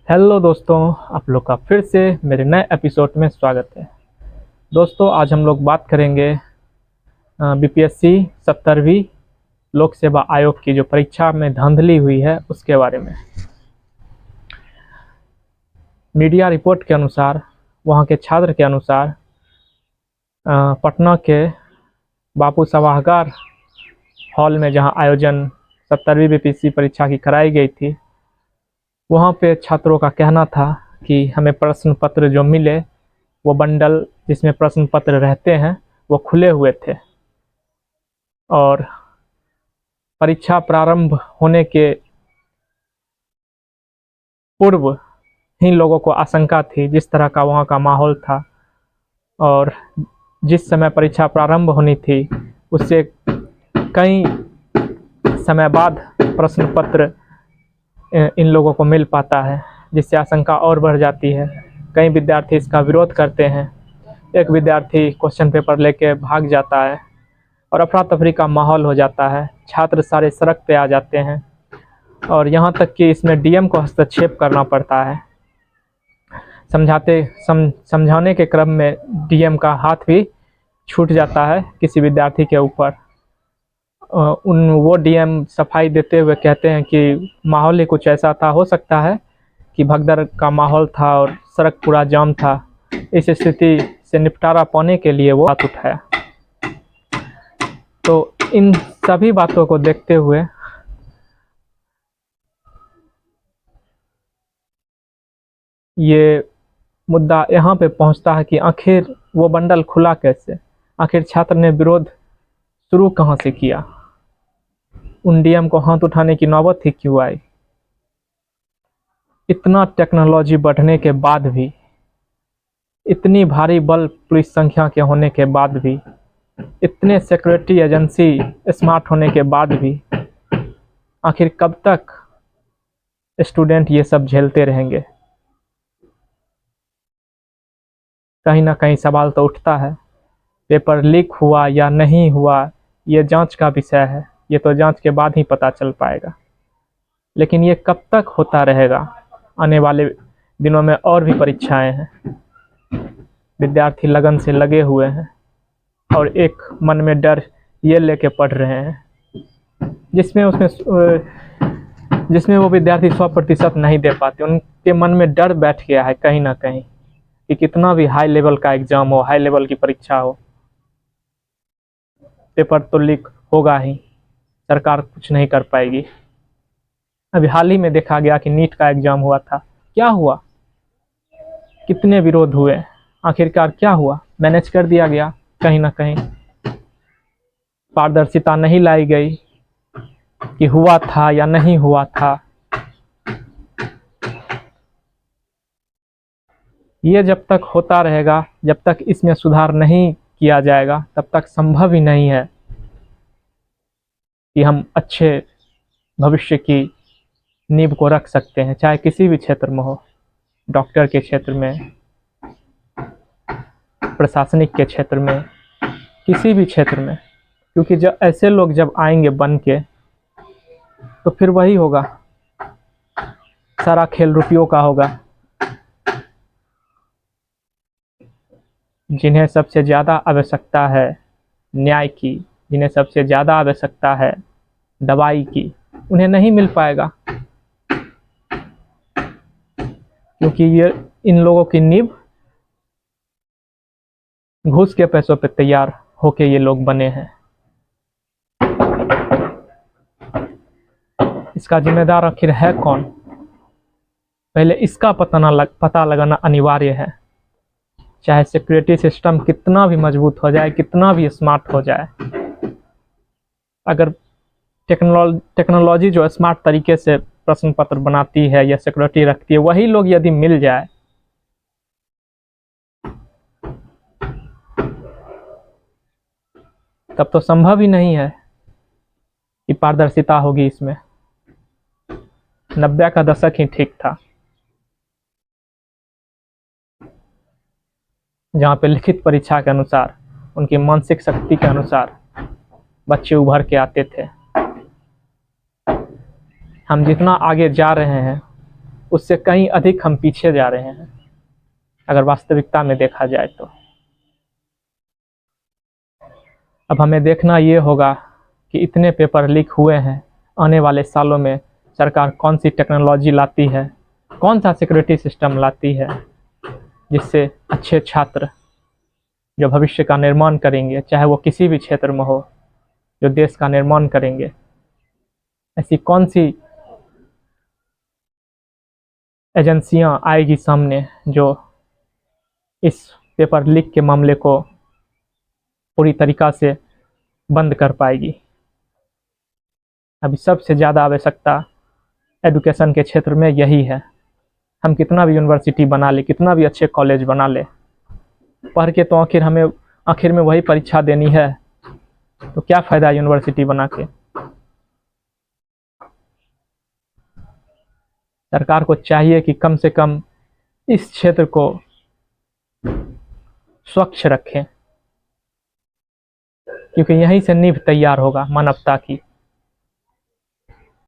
Hello दोस्तों, आप लोग का फिर से मेरे नए एपिसोड में स्वागत है। दोस्तों, आज हम लोग बात करेंगे बीपीएससी 70वीं लोक सेवा आयोग की जो परीक्षा में धांधली हुई है उसके बारे में। मीडिया रिपोर्ट के अनुसार, वहाँ के छात्र के अनुसार पटना के बापू सभागार हॉल में जहाँ आयोजन 70वीं बीपीएससी परीक्षा की कराई गई थी, वहाँ पे छात्रों का कहना था कि हमें प्रश्न पत्र जो मिले वो बंडल जिसमें प्रश्न पत्र रहते हैं वो खुले हुए थे और परीक्षा प्रारंभ होने के पूर्व ही लोगों को आशंका थी, जिस तरह का वहाँ का माहौल था और जिस समय परीक्षा प्रारंभ होनी थी उससे कई समय बाद प्रश्न पत्र इन लोगों को मिल पाता है, जिससे आशंका और बढ़ जाती है। कई विद्यार्थी इसका विरोध करते हैं। एक विद्यार्थी क्वेश्चन पेपर लेके भाग जाता है और अफरा तफरी का माहौल हो जाता है। छात्र सारे सड़क पे आ जाते हैं और यहाँ तक कि इसमें डीएम को हस्तक्षेप करना पड़ता है। समझाने के क्रम में डीएम का हाथ भी छूट जाता है किसी विद्यार्थी के ऊपर। वो डीएम सफाई देते हुए कहते हैं कि माहौल ही कुछ ऐसा था, हो सकता है कि भगदड़ का माहौल था और सड़क पूरा जाम था। इस स्थिति से निपटारा पाने के लिए वो हाथ उठाया। तो इन सभी बातों को देखते हुए ये मुद्दा यहाँ पे पहुँचता है कि आखिर वो बंडल खुला कैसे, आखिर छात्र ने विरोध शुरू कहाँ से किया, उन डीएम को हाथ उठाने की नौबत ही क्यों आई। इतना टेक्नोलॉजी बढ़ने के बाद भी, इतनी भारी बल पुलिस संख्या के होने के बाद भी, इतने सिक्योरिटी एजेंसी स्मार्ट होने के बाद भी आखिर कब तक स्टूडेंट ये सब झेलते रहेंगे। कहीं ना कहीं सवाल तो उठता है। पेपर लीक हुआ या नहीं हुआ ये जांच का विषय है, ये तो जांच के बाद ही पता चल पाएगा। लेकिन ये कब तक होता रहेगा। आने वाले दिनों में और भी परीक्षाएं हैं, विद्यार्थी लगन से लगे हुए हैं और एक मन में डर ये लेके पढ़ रहे हैं जिसमें वो विद्यार्थी 100% नहीं दे पाते। उनके मन में डर बैठ गया है कहीं ना कहीं कि कितना भी हाई लेवल का एग्जाम हो, हाई लेवल की परीक्षा हो, पेपर तो लीक होगा ही, सरकार कुछ नहीं कर पाएगी। अभी हाल ही में देखा गया कि नीट का एग्जाम हुआ था, क्या हुआ, कितने विरोध हुए, आखिरकार क्या हुआ, मैनेज कर दिया गया। कहीं ना कहीं पारदर्शिता नहीं लाई गई कि हुआ था या नहीं हुआ था। ये जब तक होता रहेगा, जब तक इसमें सुधार नहीं किया जाएगा, तब तक संभव ही नहीं है कि हम अच्छे भविष्य की नींव को रख सकते हैं, चाहे किसी भी क्षेत्र में हो, डॉक्टर के क्षेत्र में, प्रशासनिक के क्षेत्र में, किसी भी क्षेत्र में। क्योंकि जब ऐसे लोग जब आएंगे बन के, तो फिर वही होगा, सारा खेल रुपयों का होगा। जिन्हें सबसे ज़्यादा आवश्यकता है न्याय की, जिन्हें सबसे ज़्यादा आवश्यकता है दवाई की, उन्हें नहीं मिल पाएगा। क्योंकि ये इन लोगों की नींव घूस के पैसों पे तैयार होके ये लोग बने हैं। इसका जिम्मेदार आखिर है कौन, पहले इसका पता लगाना अनिवार्य है। चाहे सिक्योरिटी सिस्टम कितना भी मजबूत हो जाए, कितना भी स्मार्ट हो जाए, अगर टेक्नोलॉजी जो स्मार्ट तरीके से प्रश्न पत्र बनाती है या सिक्योरिटी रखती है, वही लोग यदि मिल जाए, तब तो संभव ही नहीं है कि पारदर्शिता होगी इसमें। 90 का दशक ही ठीक था, जहाँ पे लिखित परीक्षा के अनुसार, उनकी मानसिक शक्ति के अनुसार बच्चे उभर के आते थे। हम जितना आगे जा रहे हैं उससे कहीं अधिक हम पीछे जा रहे हैं अगर वास्तविकता में देखा जाए तो। अब हमें देखना ये होगा कि इतने पेपर लीक हुए हैं, आने वाले सालों में सरकार कौन सी टेक्नोलॉजी लाती है, कौन सा सिक्योरिटी सिस्टम लाती है, जिससे अच्छे छात्र जो भविष्य का निर्माण करेंगे, चाहे वो किसी भी क्षेत्र में हो, जो देश का निर्माण करेंगे, ऐसी कौन सी एजेंसियां आएगी सामने जो इस पेपर लीक के मामले को पूरी तरीक़ा से बंद कर पाएगी। अभी सबसे ज़्यादा आवश्यकता एजुकेशन के क्षेत्र में यही है। हम कितना भी यूनिवर्सिटी बना ले, कितना भी अच्छे कॉलेज बना ले, पढ़ के तो आखिर में वही परीक्षा देनी है, तो क्या फ़ायदा यूनिवर्सिटी बना के। सरकार को चाहिए कि कम से कम इस क्षेत्र को स्वच्छ रखें, क्योंकि यहीं से नींव तैयार होगा मानवता की।